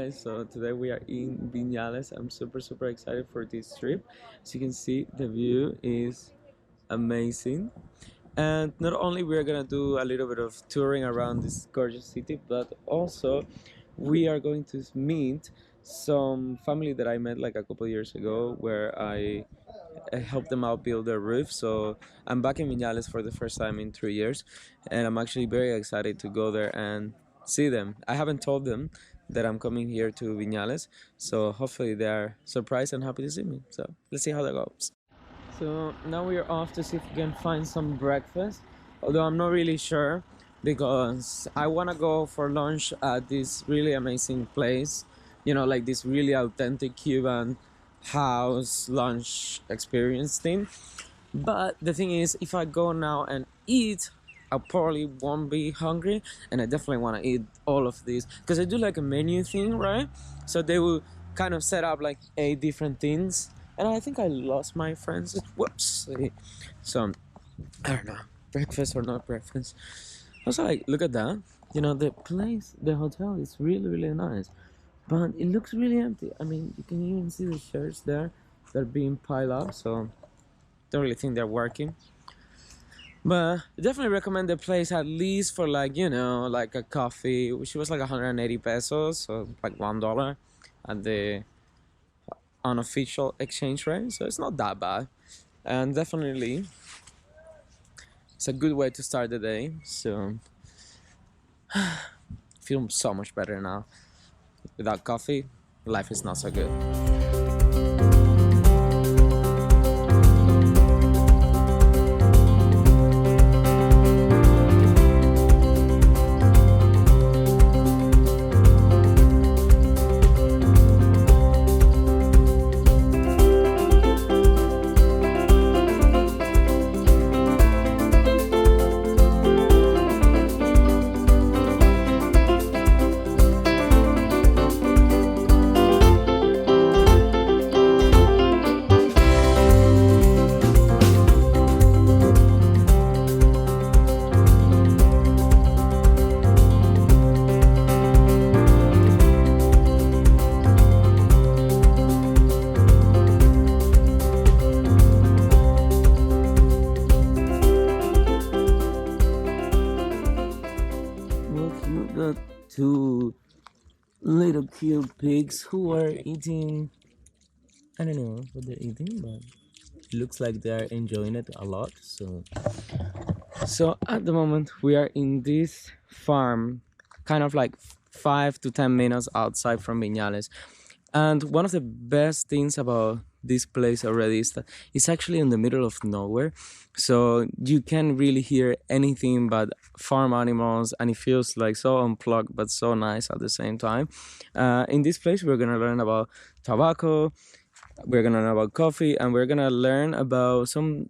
guys, so today we are in Vinales. I'm super excited for this trip. As you can see, the view is amazing. And not only we're gonna do a little bit of touring around this gorgeous city, but also we are going to meet some family that I met like a couple years ago where I helped them out build their roof. So I'm back in Viñales for the first time in 3 years, and I'm actually very excited to go there and see them. I haven't told them that I'm coming here to Viñales, so hopefully they are surprised and happy to see me. So let's see how that goes. So now we are off to see if we can find some breakfast, although I'm not really sure because I want to go for lunch at this really amazing place, you know, like this really authentic Cuban house lunch experience thing. But the thing is, if I go now and eat, I probably won't be hungry, and I definitely want to eat all of these because I do like a menu thing, right? So they will kind of set up like 8 different things, and I think I lost my friends. Whoops. So I don't know, breakfast or not breakfast. Also, like, look at that. You know, the place, the hotel is really nice, but it looks really empty. I mean, you can even see the shirts there. They're being piled up, so don't really think they're working. But I definitely recommend the place at least for like, you know, like a coffee, which was like 180 pesos, so like $1 at the unofficial exchange rate. So it's not that bad. And definitely it's a good way to start the day. So I feel so much better now. Without coffee, life is not so good. Two little cute pigs who are eating, I don't know what they're eating, but it looks like they're enjoying it a lot. So at the moment we are in this farm, kind of like 5 to 10 minutes outside from Viñales. And one of the best things about this place already is that it's actually in the middle of nowhere, so you can't really hear anything but farm animals, and it feels like so unplugged but so nice at the same time. In this place we're gonna learn about tobacco, we're gonna learn about coffee, and we're gonna learn about some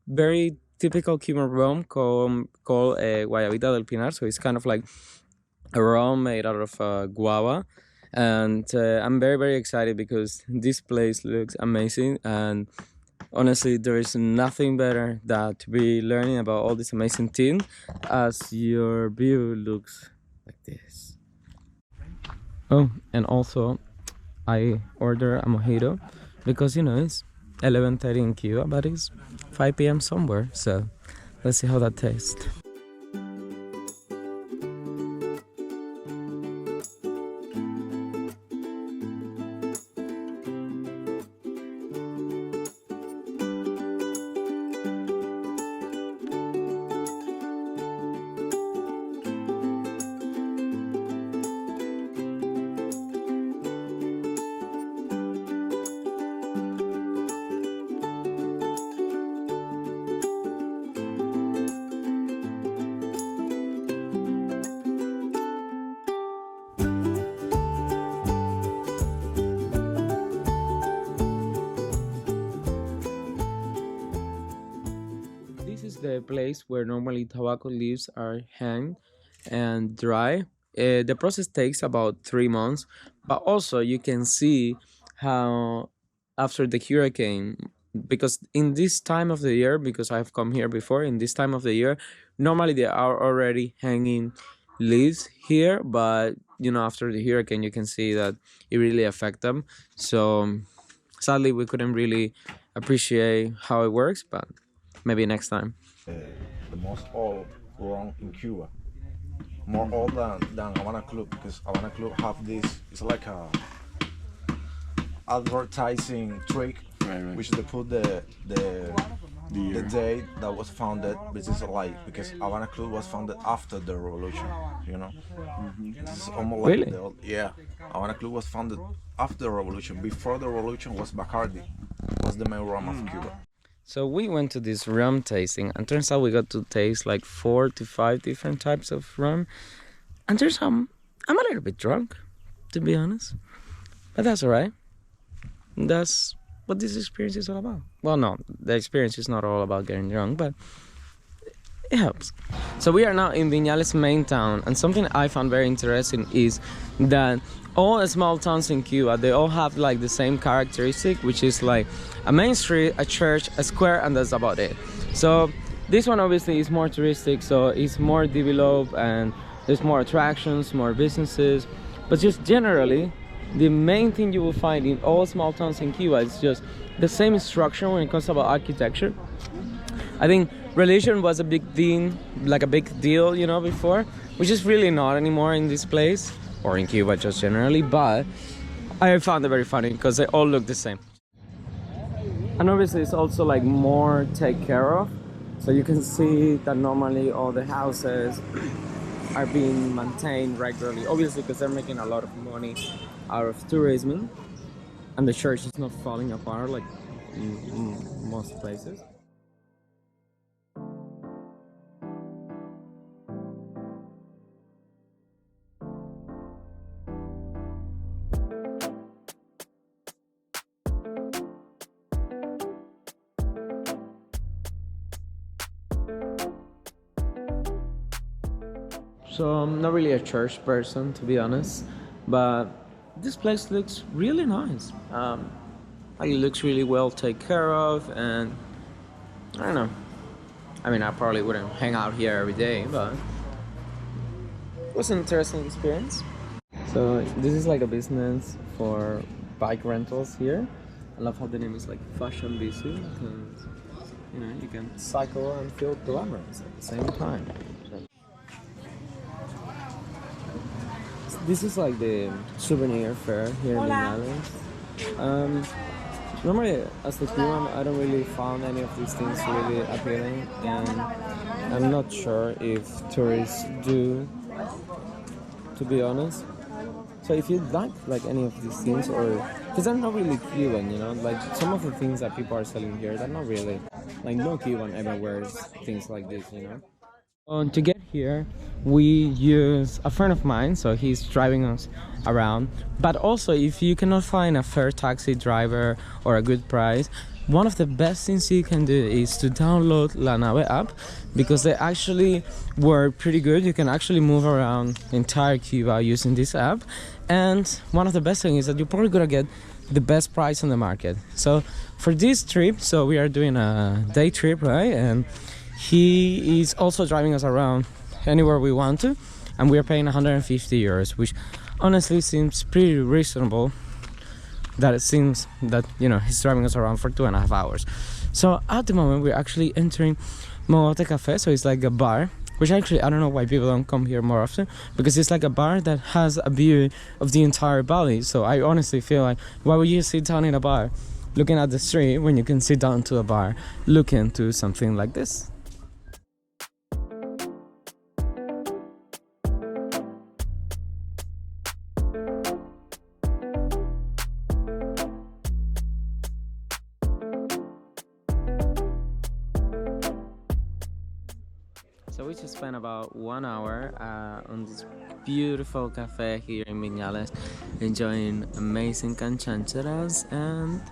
very typical Cuban rum called Guayabita del Pinar. So it's kind of like a rum made out of guava. And I'm very excited because this place looks amazing, and honestly there is nothing better than to be learning about all this amazing thing as your view looks like this. Oh, and also I order a mojito because, you know, it's 11:30 in Cuba, but it's 5 p.m. somewhere, so let's see how that tastes. The place where normally tobacco leaves are hanged and dry. The process takes about 3 months, but also you can see how after the hurricane, because in this time of the year, because I've come here before, in this time of the year, normally they are already hanging leaves here, but after the hurricane, you can see that it really affected them. So sadly, we couldn't really appreciate how it works, but maybe next time. The most old rum in Cuba, more old than Havana Club, because Havana Club have this. It's like a advertising trick, Right. which they put the date that was founded, which is like because Havana Club was founded after the revolution, you know. This is almost like Really? the old, yeah. Havana Club was founded after the revolution. Before the revolution was Bacardi, was the main rum of Cuba. So we went to this rum tasting, and turns out we got to taste like 4 to 5 different types of rum. And turns out I'm a little bit drunk, to be honest, but that's alright. That's what this experience is all about. Well, no, the experience is not all about getting drunk, but it helps. So we are now in Vinales main town, and something I found very interesting is that all the small towns in Cuba, they all have like the same characteristic, which is like a main street, a church, a square, and that's about it. So this one obviously is more touristic, so it's more developed and there's more attractions, more businesses, but just generally the main thing you will find in all small towns in Cuba is just the same structure when it comes about architecture. I think religion was a big deal, before, which is really not anymore in this place or in Cuba just generally, but I found it very funny because they all look the same. And obviously it's also like more take care of, so you can see that normally all the houses are being maintained regularly, obviously because they're making a lot of money out of tourism, and the church is not falling apart like in most places. So I'm not really a church person, to be honest, but this place looks really nice. Like it looks really well taken care of, and I don't know. I mean, I probably wouldn't hang out here every day, but it was an interesting experience. So this is like a business for bike rentals here. I love how the name is like Fashion Bici, because you can cycle and feel glamorous at the same time. This is like the souvenir fair here in Vinales. Normally, as a Cuban, I don't really find any of these things really appealing, and I'm not sure if tourists do, to be honest. So if you like any of these things, or because I'm not really Cuban, like some of the things that people are selling here, they're not really like no Cuban ever wears things like this. To get here, we use a friend of mine, so he's driving us around. But also, if you cannot find a fair taxi driver or a good price, one of the best things you can do is to download La Nave app, because they actually work pretty good. You can actually move around entire Cuba using this app, and one of the best things is that you're probably gonna get the best price on the market. So for this trip, so we are doing a day trip, right? And he is also driving us around anywhere we want to, and we are paying 150 euros, which honestly seems pretty reasonable. That it seems that he's driving us around for 2.5 hours. So at the moment we're actually entering Mogote Cafe, so it's like a bar, which actually I don't know why people don't come here more often, because it's like a bar that has a view of the entire valley. So I honestly feel like, why would you sit down in a bar looking at the street when you can sit down to a bar looking to something like this? So we just spent about 1 hour on this beautiful cafe here in Viñales, enjoying amazing canchancheras and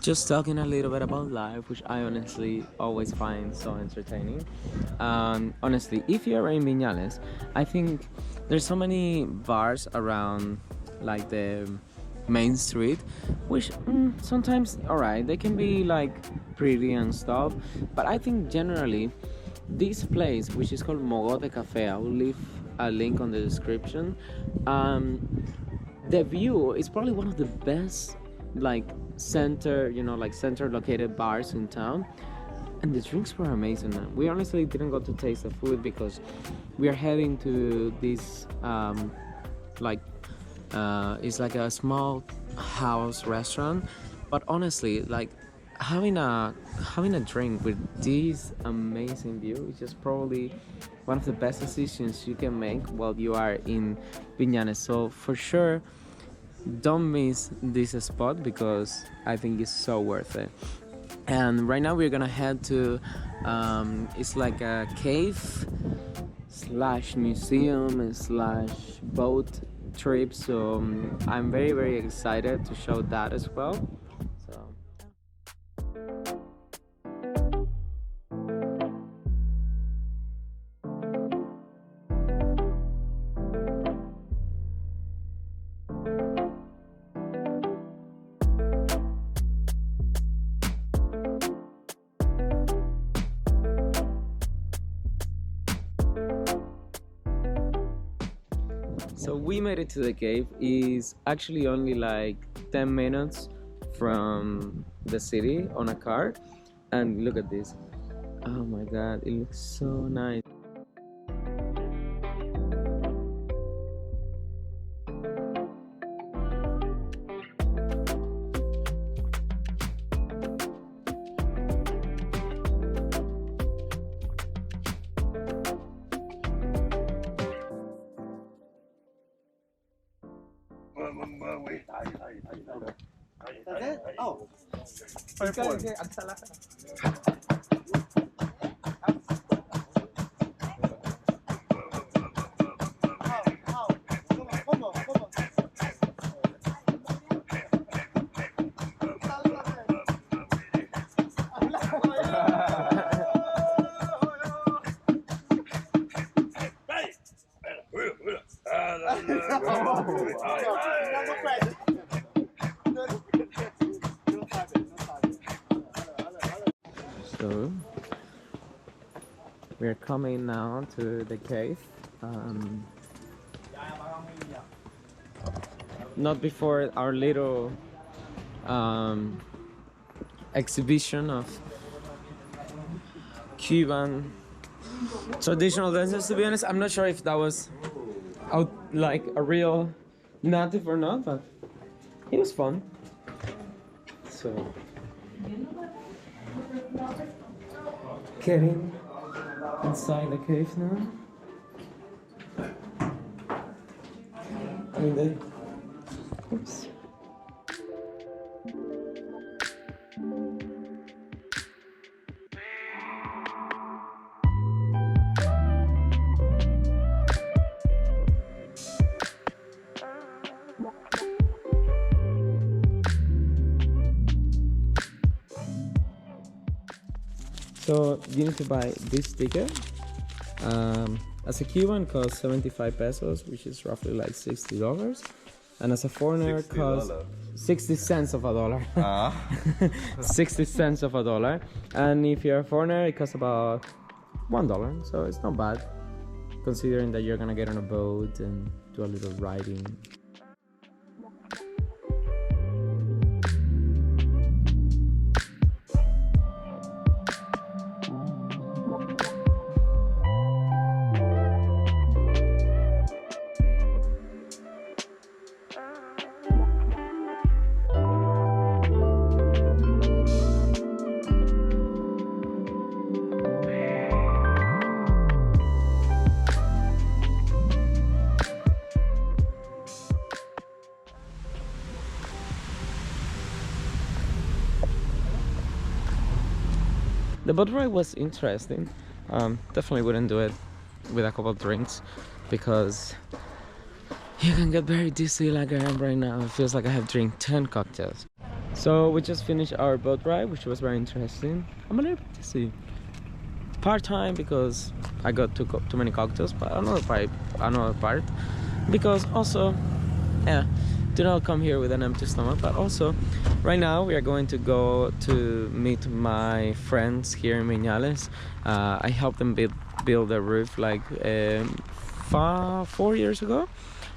just talking a little bit about life, which I honestly always find so entertaining. Honestly, if you're in Viñales, I think there's so many bars around like the main street, which sometimes, alright, they can be like pretty and stuff, but I think generally this place, which is called Mogote Cafe, I will leave a link on the description. The view is probably one of the best, like center, like center located bars in town, and the drinks were amazing, man. We honestly didn't go to taste the food because we are heading to this like it's like a small house restaurant, but honestly, like having a drink with this amazing view is just probably one of the best decisions you can make while you are in Viñales. So for sure, don't miss this spot because I think it's so worth it. And right now we're gonna head to it's like a cave slash museum slash boat trip, so I'm very very excited to show that as well. So So we made it to the cave. Is actually only like 10 minutes from the city on a car. And look at this. Oh my god, it looks so nice. So we're coming now to the cave. Not before our little exhibition of Cuban traditional dances. To be honest, I'm not sure if that was out like a real native or not, but it was fun. So getting inside the cave now. Oops. So you need to buy this ticket. As a Cuban, costs 75 pesos, which is roughly like $60, and as a foreigner, costs 60 cents of a dollar. 60 cents of a dollar, and if you're a foreigner, it costs about $1. So it's not bad, considering that you're gonna get on a boat and do a little riding. The boat ride was interesting. Definitely wouldn't do it with a couple of drinks because you can get very dizzy like I am right now. It feels like I have drank 10 cocktails. So we just finished our boat ride, which was very interesting. I'm a little bit dizzy. Part-time because I got too many cocktails, but another part because also, yeah, do not come here with an empty stomach. But also, right now we are going to go to meet my friends here in Vinales. I helped them build a roof like 4 years ago.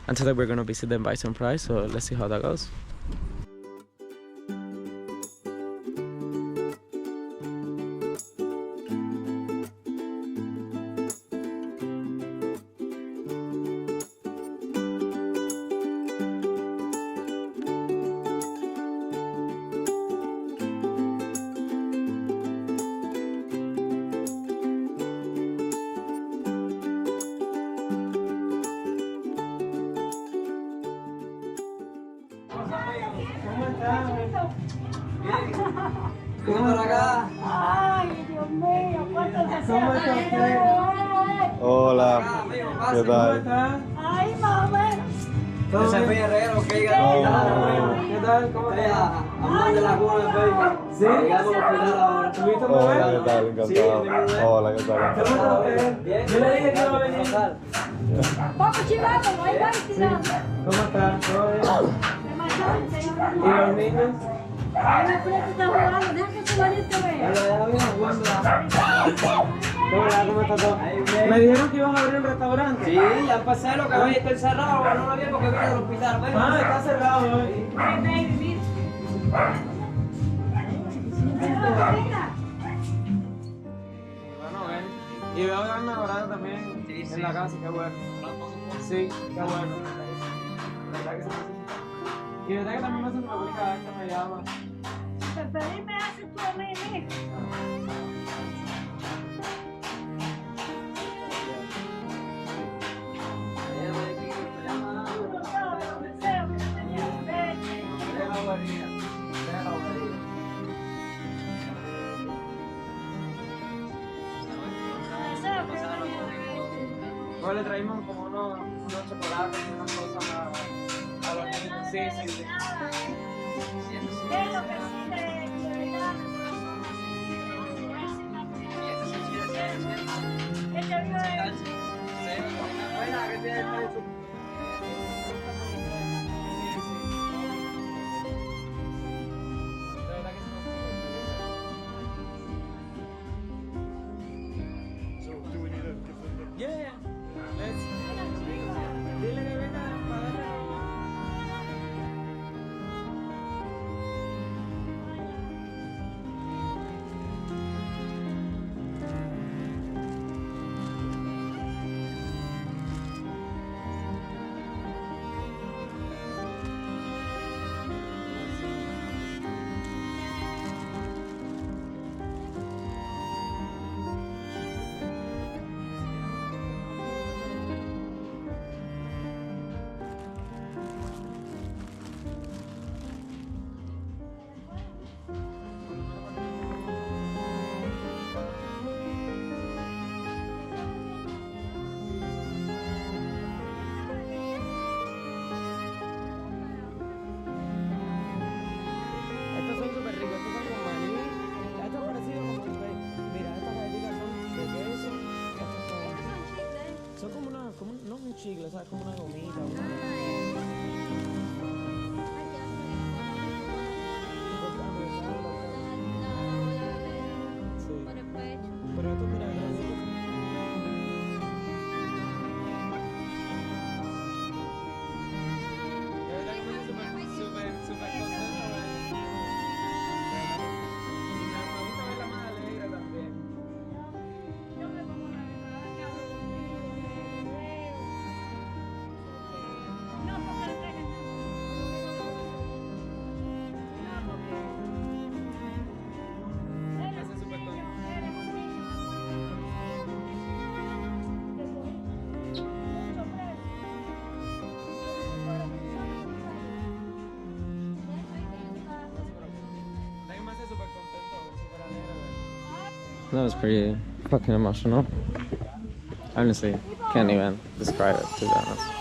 And today we're gonna visit them by surprise, so let's see how that goes. Ay, Dios mío, ¿cuántos deseos? ¿Cómo está usted? Hola, ¿qué tal? Ay, mamá. Yo soy Herrero, ¿qué ¿Qué tal? ¿Cómo estás? Hablando de la Cuba, baby. ¿Sí? Llegamos al final ahora. ¿Tuviste un Hola, bebé? ¿qué tal? Encantado. Hola, ¿qué tal? ¿Cómo está usted? Yo le dije que iba a venir. Vamos, chivamos, ahí va, tiramos. ¿Cómo está? ¿Todo bien? Me marcharon, señor. ¿Y los niños? Ay, me presta está jugando, deja que su manito vea. ¿Cómo está todo? Me dijeron que ibas a abrir un restaurante. Sí, ya empecé, lo que hoy está encerrado, no lo vi porque vine del hospital. Ven. Ah, está cerrado hoy. Baby, mira. Bueno, ven. Y veo que han mejorado también en la casa, qué bueno. Sí, qué bueno. ¿Verdad que se me y verdad que también me hace una publicidad que me llama. Pero dime, haces tú a mí, mijo. Hoy le traímos como unos chocolates y unas cosas a los niños. Sí, sí, sí. Es lo que sí, de verdad. Este video es... Yeah, let's. Dile que venga para darle. Estos son súper ricos, estos son con maní. Estos parecidos como mira, estas galletitas son de queso. Estos son como una, no un chicle, ¿sabes? Como una gomita. Sí. Pero esto mira, de verdad que me siento súper contento, güey. Y me gusta verla más alegre también. Me hace súper contento. Me hace súper contento, súper alegre. That was pretty fucking emotional. Honestly, can't even describe it, to be honest.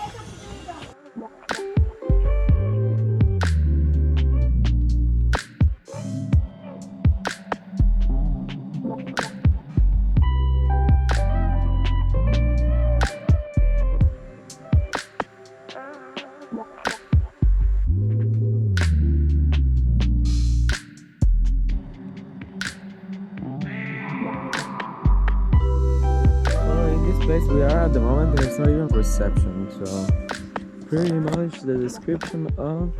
place we are at the moment, there's not even reception, so pretty much the description of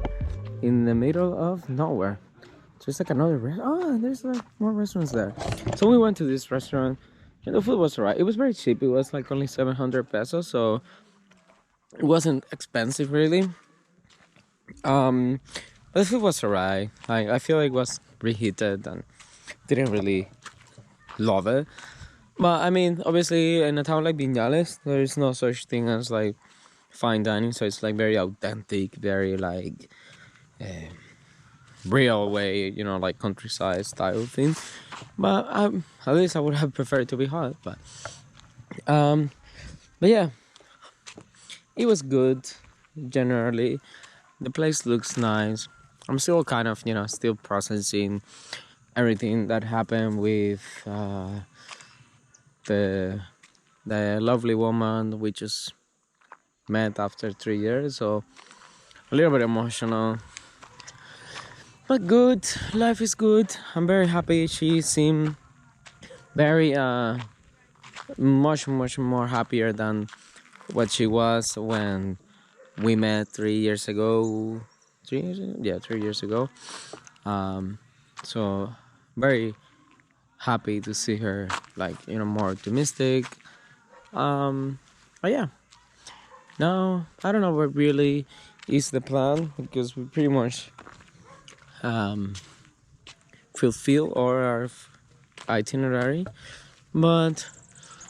in the middle of nowhere. Just like another oh, there's like more restaurants there. So we went to this restaurant and the food was alright. It was very cheap. It was like only 700 pesos, so it wasn't expensive really. But the food was alright. I feel like it was reheated and didn't really love it. But I mean, obviously in a town like Vinales, there is no such thing as like fine dining, so it's like very authentic, very like real way, you know, like countryside style thing. But at least I would have preferred to be hot. But yeah, it was good generally. The place looks nice. I'm still kind of, you know, still processing everything that happened with the lovely woman we just met after 3 years. So a little bit emotional, but good. Life is good. I'm very happy. She seemed very much more happier than what she was when we met 3 years ago. 3 years ago? Yeah, 3 years ago. So very happy to see her like, you know, more optimistic. But yeah, now I don't know what really is the plan, because we pretty much fulfill our itinerary. But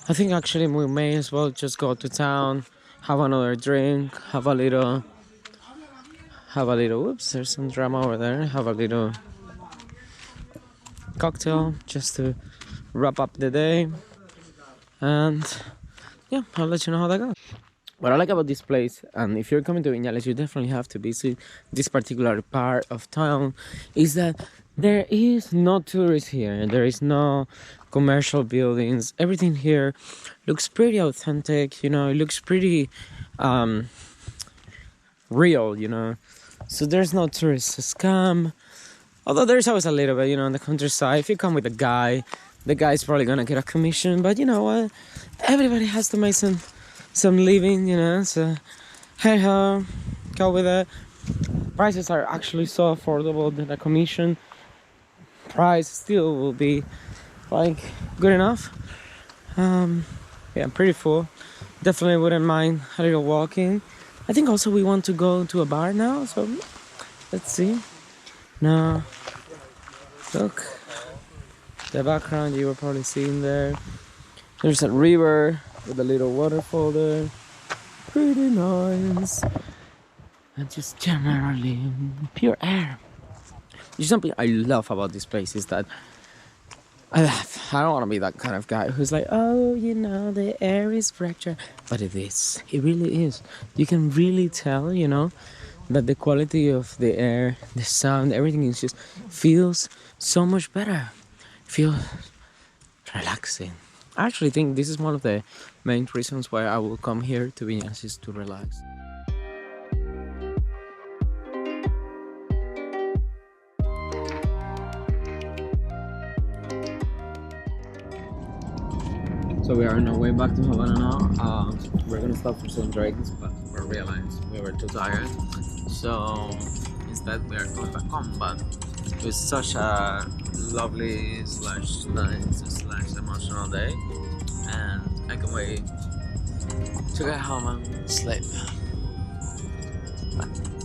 I think actually we may as well just go to town, have another drink, have a little whoops, there's some drama over there, have a little cocktail just to wrap up the day. And yeah, I'll let you know how that goes. What I like about this place, and if you're coming to Viñales, you definitely have to visit this particular part of town, is that there is no tourists here. There is no commercial buildings. Everything here looks pretty authentic, you know, it looks pretty real, you know. So there's no tourist scam. Although there's always a little bit, you know, on the countryside. If you come with a guy, the guy's probably gonna get a commission. But you know what? Everybody has to make some living, you know. So hey ho, go with it. Prices are actually so affordable that a commission price still will be like good enough. Yeah, I'm pretty full. Definitely wouldn't mind a little walking. I think also we want to go to a bar now, so let's see. Now, look, the background you were probably seeing there. There's a river with a little waterfall there. Pretty nice. And just generally pure air. There's something I love about this place is that I don't want to be that kind of guy who's like, oh, you know, the air is fractured. But it is. It really is. You can really tell, you know, that the quality of the air, the sound, everything is just feels so much better. Feels relaxing. I actually think this is one of the main reasons why I will come here to Viñales, is to relax. So we are on our way back to Havana now. We're gonna stop for some drinks, but we realized we were too tired. So instead we are going back home. But it was such a lovely slash nice slash emotional day, and I can wait to get home and sleep. Bye.